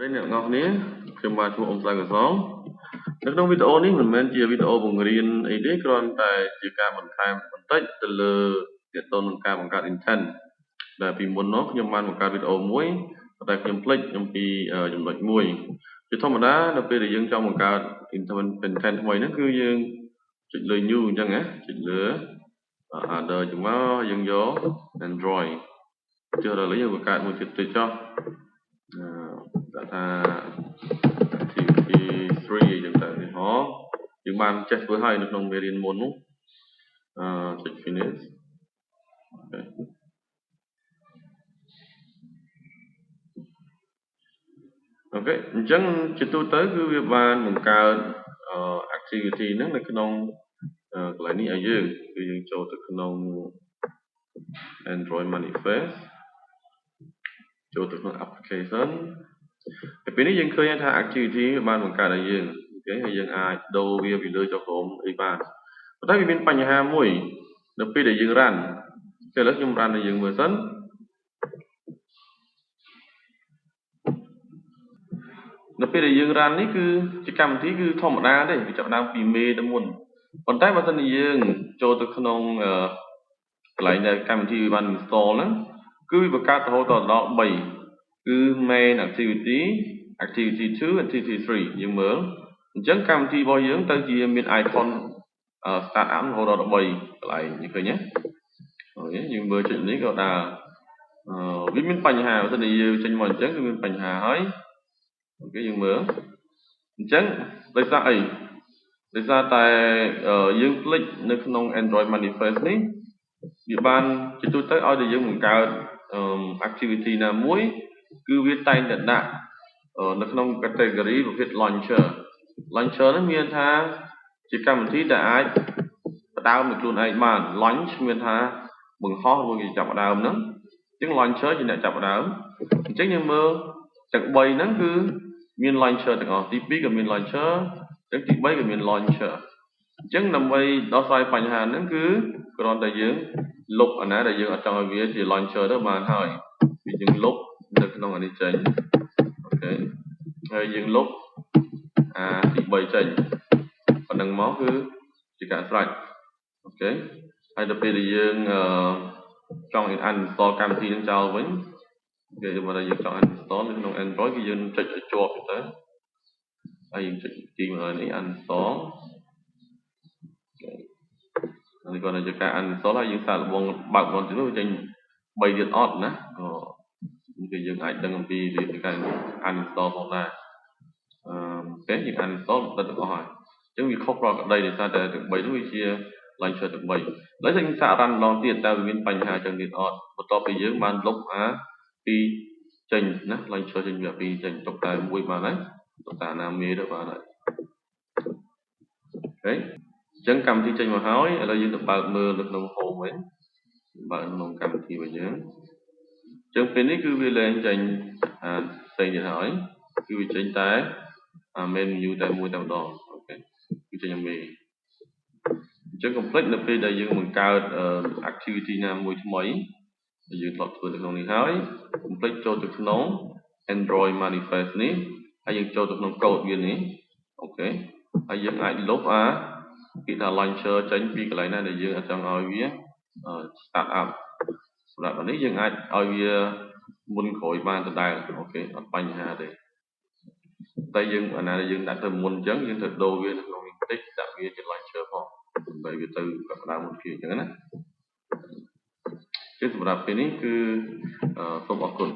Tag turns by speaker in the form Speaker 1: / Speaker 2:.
Speaker 1: đây nè ngọc ní khi mà chụp ông sai của xóm nước trong video ní mình men chia video bằng riêng ấy đấy còn tại chỉ cả bằng khai bằng tách từ lơ để tôn bằng ca bằng cả intent là vì muốn nó nhưng mà một ca video muối tại nhầm click nhầm vì nhầm lệch muối chứ thông mà đặc biệt là dân trong một ca intent muối nó cứ dân chỉnh lời như chẳng á chỉnh lửa đời chúng nó dân gió Android chưa là lấy một cái một chữ tự cho data activity 3 chúng ta thì nó những bạn check với hai được trong variant môn múc check finish okay. Ok chẳng chỉ tôi tới cái việc bạn một cái activity nó là cái nông lại ní ở dưới thì cho từ cái nông Android manifest cho từ cái application cái này dân khơi thay activity bạn một cái là dân cái hay dân ai đâu việc bị lừa choผมไอ้บ้านแต่ถ้ามีปัญหาមួយនៅពេលដែលយើងរ៉ាន់គេឥឡូវខ្ញុំរ៉ាន់ឲ្យយើងមើលសិននៅពេលដែលយើងរ៉ាន់នេះគឺជាកម្មវិធីគឺធម្មតាទេវាចាប់ដើមពីមេទៅមុនប៉ុន្តែបើសិនជាយើងចូលទៅក្នុងកន្លែងដែលកម្មវិធីវាបាន install ហ្នឹងគឺវាបង្កើតរហូតដល់3គឺ main activity activity 2 activity 3យើងមើលអញ្ចឹងកម្មវិធីរបស់យើងទៅជាមាន icon start up រហូតដល់13កន្លែងនេះឃើញទេអូខេយើងមើលចុចនេះក៏ដើរវាមានបញ្ហាបើសិនជាយើងចេញមកអញ្ចឹងគឺមានបញ្ហាហើយអូខេយើងមើលអញ្ចឹងដោយសារអីដោយសារតែយើងคลิกនៅក្នុង Android manifest នេះវាបានជាទូទៅឲ្យតែយើងបង្កើតactivity ណាមួយគឺវាតែងតែដាក់នៅក្នុង category ប្រភេទ launcher ហ្នឹងមានថាជាកម្មវិធីដែលអាចផ្ដើមដោយខ្លួនឯងបាន launch មានថាបង្ហោះឬគេចាប់ផ្ដើមហ្នឹងអញ្ចឹង launcher ជាអ្នកចាប់ផ្ដើមអញ្ចឹងយើងមើលទាំង3ហ្នឹងគឺមាន launcher ទាំងអស់ទី2ក៏មាន launcher ទាំងទី3ក៏មាន launcher អញ្ចឹងដើម្បីដោះស្រាយបញ្ហាហ្នឹងគឺគ្រាន់តែយើងលុបអាណាដែលយើងអត់ចង់ឲ្យវាជា launcher ទៅបានហើយគឺយើងលុបនៅក្នុងអានេះចេញអូខេហើយយើងលុបទី3ចេញប៉ុណ្ណឹងមកគឺជាការស្រេចអូខេហើយដល់ពេលដែលយើងចង់ uninstall កម្មវិធីនឹងចោលវិញគេមកដល់យើងចង់ uninstall នៅក្នុង Android គឺយើងចុចឲ្យជាប់ទៅហើយយើងចុចទីមកនេះ uninstall នេះគាត់ជាការ uninstall ហើយយើងសាកល្បងបើកមកទៅចេញ3ទៀតអត់ណាគឺយើងអាចដឹងអំពីវិធីការ uninstall ផងដែរអូខេយើង uninstall ដល់ទាំងអស់ហើយអញ្ចឹងវាខុសប្រក្រតីដោយសារតែទាំង3នោះវាជា launcher ទាំង3ឥឡូវយើងសាករ៉ាន់ម្ដងទៀតតើវាមានបញ្ហាចឹងទៀតអត់បន្ទាប់ពីយើងបានលុបពីចេញណា launcher ចេញវាពីចេញទុកតែមួយបានហើយទុកតែណាមេទៅបានហើយអូខេអញ្ចឹងកម្មវិធីចេញមកហើយឥឡូវយើងទៅបើកមើលនៅក្នុង home វិញបើកក្នុងកម្មវិធីរបស់យើងអញ្ចឹងពេលនេះគឺវាលែងចេញផ្សេងទៀតហើយគឺវាចេញតែmain menu តែមួយតែម្ដងអូខេគឺចេញមេអញ្ចឹង complete នៅពេលដែលយើងបង្កើត activity ណាមួយថ្មីដែលយើងធ្លាប់ធ្វើនៅក្នុងនេះហើយ complete ចូលទៅក្នុង Android manifest នេះហើយយើងចូលទៅក្នុង code វានេះអូខេហើយយើងអាចលុបគេថា launcher ចេញពីកន្លែងណាដែលយើងអត់ចង់ឲ្យវា start up សម្រាប់នេះយើងអាចឲ្យវាមុនក្រោយបានដដែលអូខេអត់បញ្ហាទេតែយើងអាណាដែលយើងដាក់ទៅមុនអញ្ចឹងយើងត្រូវដូរវានៅក្នុងនេះបន្តិចដាក់វាជា launcher ផងដើម្បីវាទៅផ្ដើមមុនគេអញ្ចឹងណាចឹងសម្រាប់ពេលនេះគឺសូមអរគុណ